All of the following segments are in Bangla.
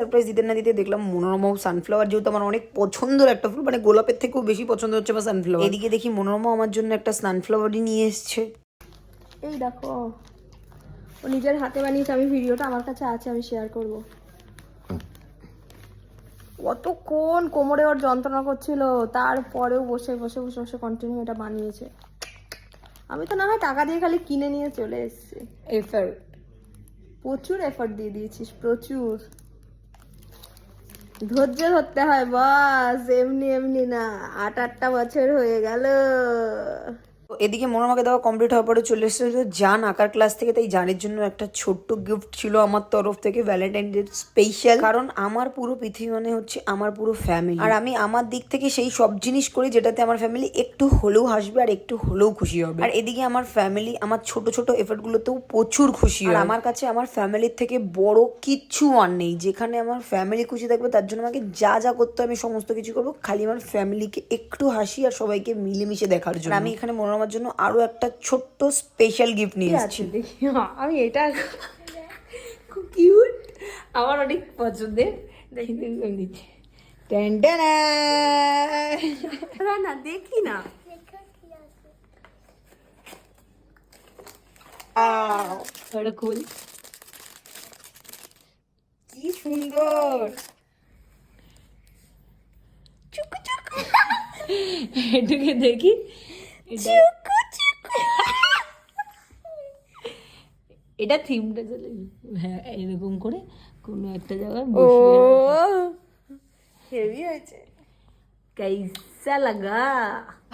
সারপ্রাইজ দিতে না দিতে দেখলাম মনোরমা সানফ্লাওয়ার, যেহেতু আমার অনেক পছন্দের একটা ফুল, মানে গোলাপের থেকেও বেশি পছন্দ হচ্ছে আমার সানফ্লাওয়ার। এদিকে দেখি মনোরমা আমার জন্য একটা সানফ্লাওয়ারই নিয়ে এসছে। এই দেখো, ও নিজের হাতে বানিয়েছে। আমি ভিডিওটা আমার কাছে আছে, আমি শেয়ার করব। কতক্ষণ কোমরে ওর যন্ত্রণা করছিল, তারপরেও বসে বসে বসে বসে কন্টিনিউ এটা বানিয়েছে। আমি তো না হয় টাকা দিয়ে খালি কিনে নিয়ে চলে এসেছি। এফার্ট, প্রচুর এফর্ট দিয়ে দিয়েছিস, প্রচুর। ধৈর্য ধরতে হয় বাস, এমনি এমনি না। 8-8টা বছর হয়ে গেল। এদিকে মনোরমাকে দেওয়া কমপ্লিট হওয়ার পরে চলে এসেছে জান আঁকার ক্লাস থেকে। তাই জানের জন্য একটা ছোট্ট গিফট ছিল আমার তরফ থেকে, ভ্যালেন্টাইন ডে স্পেশাল। কারণ আমার পুরো পৃথিবী মানে হচ্ছে আমার পুরো ফ্যামিলি, আর আমি আমার দিক থেকে সেই সব জিনিস করি যেটাতে আমার ফ্যামিলি একটু হলেও হাসবে আর একটু হলেও খুশি হবে। আর এদিকে আমার ফ্যামিলি আমার ছোট ছোট এফর্ট গুলোতেও প্রচুর খুশি হয়। আর আমার কাছে আমার ফ্যামিলির থেকে বড় কিচ্ছু আর নেই। যেখানে আমার ফ্যামিলি খুশি থাকবে তার জন্য আমাকে যা যা করতে হয় আমি সমস্ত কিছু করবো, খালি আমার ফ্যামিলিকে একটু হাসি আর সবাইকে মিলেমিশে দেখার জন্য। আমি এখানে মনোরমার জন্য আরো একটা ছোট্ট স্পেশাল গিফট নিয়ে এসেছি। আমি এটা খুব কিউট, আমার অনেক পছন্দের। দেখি দিচ্ছি না, দেখি না। খুল, কি সুন্দর। এটাকে দেখি। এটা থিমটা চলে, হ্যাঁ এরকম করে কোনো একটা জায়গায় বসিয়ে। হেভি হয়েছে। कैसा लगा?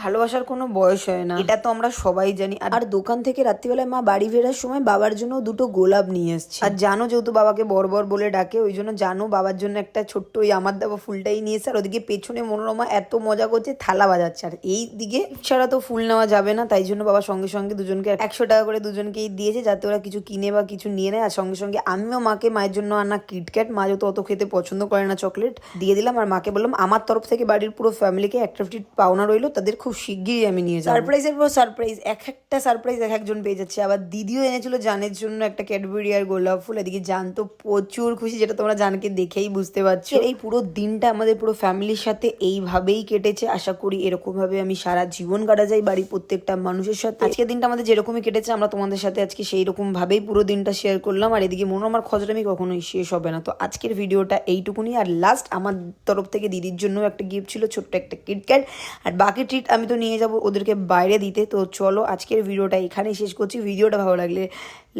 ভালোবাসার কোনো বয়স হয় না, এটা তো আমরা সবাই জানি। আর দোকান থেকে রাত্রিবেলায় মা বাড়ি ফেরার সময় বাবার জন্য দুটো গোলাপ নিয়ে এসছে। আর জানো যেহেতু বাবাকে বর বলে ডাকে, ওই জন্য জানো বাবার জন্য একটা ছোট্ট ওই আমার দেওয়া ফুলটাই নিয়ে এসে। আর ওদিকে পেছনে মনোরমা এত মজা করছে, থালা বাজাচ্ছে। আর এই দিকে ছাড়া তো ফুল নেওয়া যাবে না, তাই জন্য বাবা সঙ্গে সঙ্গে দুজনকে 100 টাকা করে দুজনকেই দিয়েছে, যাতে ওরা কিছু কিনে বা কিছু নিয়ে নেয়। আর সঙ্গে সঙ্গে আমিও মাকে মায়ের জন্য আনা কিটক্যাট, মা যেহেতু অত খেতে পছন্দ করে না চকলেট, দিয়ে দিলাম। আর মাকে বললাম আমার তরফ থেকে বাড়ির পুরো ফ্যামিলিকে একটা পাওনা রইলো, তাদের খুব শিগগিরই আমি নিয়ে যাবো। সারপ্রাইজের পর সারপ্রাইজ, একটা সারপ্রাইজ একজন পেয়ে যাচ্ছে। আবার দিদিও এনেছিল জানের জন্য একটা ক্যাডবেরি আর গোলাপ ফুল। এদিকে জান তো প্রচুর খুশি, যেটা তোমরা জানকে দেখেই বুঝতে পারছো। এই পুরো দিনটা আমাদের পুরো ফ্যামিলির সাথে এইভাবেই কেটেছে। আশা করি এরকম ভাবে আমি সারা জীবন কাটা যাই বাড়ির প্রত্যেকটা মানুষের সাথে। আজকের দিনটা আমাদের যেরকমই কেটেছে আমরা তোমাদের সাথে আজকে সেই রকম ভাবেই পুরো দিনটা শেয়ার করলাম। আর এদিকে মনে আমার খজরামি কখনোই শেষ হবে না। তো আজকের ভিডিওটা এইটুকুনি। আর লাস্ট আমার তরফ থেকে দিদির জন্য একটা গিফট ছিল, ছোট্ট একটা কিটক্যাট। আর বাকি ট্রিট আমি তো নিয়ে যাবো ওদেরকে বাইরে দিতে। তো চলো আজকের ভিডিওটা এখানেই শেষ করছি। ভিডিওটা ভালো লাগলে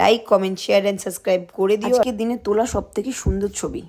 like, comment, share and subscribe করে দিও। আজকের দিনে তোলা সব থেকে সুন্দর ছবি।